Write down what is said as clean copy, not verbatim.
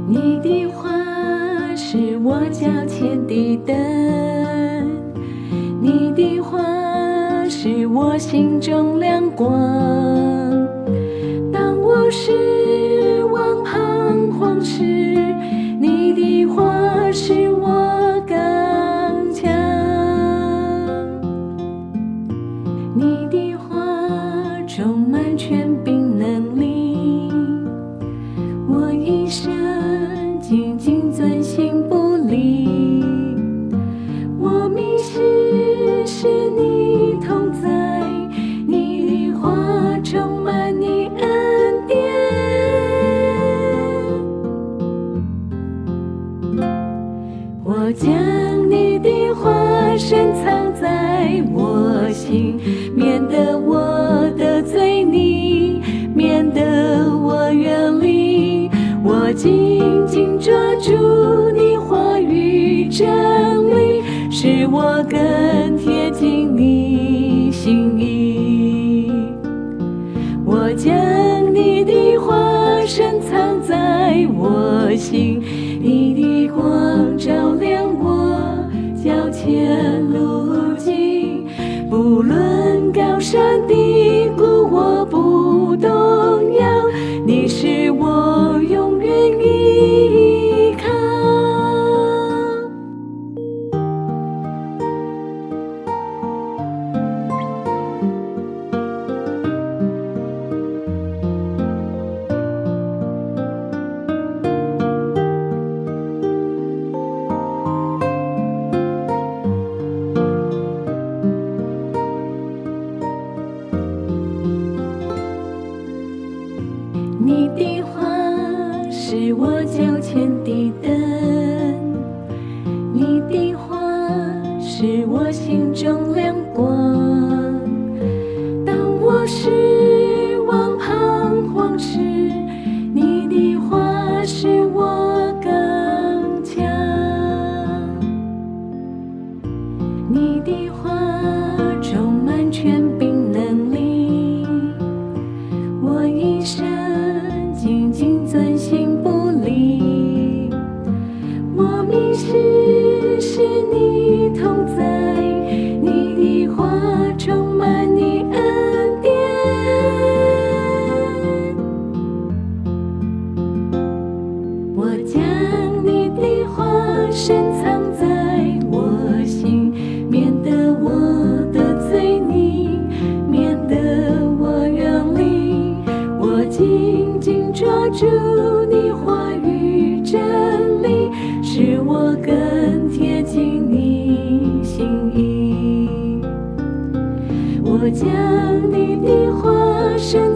你的话是我脚前的灯，你的话是我心中亮光。当我失望彷徨时，你的话使我刚强。你的话充满权柄能力，我一生紧紧遵行不离。我迷失时你同在，你的话充满你恩典。我将你的话深藏在我心，免得我得罪你，免得我远离。我紧紧抓住你话语真理，使我更贴近你心意。我将你的话深藏在我心，你的光照亮我脚前路径。不论高山低谷我不动摇，你是我永远依靠。你的话是我脚前的灯，你的话是我心中亮光。当我失望彷徨时，你的话使我刚强。你的话充满权柄能力，我一生紧紧遵行不离。我迷失时你同在，你的话充满你恩典。我将你的话深藏在我心，免得我得罪你，免得我远离。我紧紧抓住你话语真理，使我更贴近你心意。我将你的话深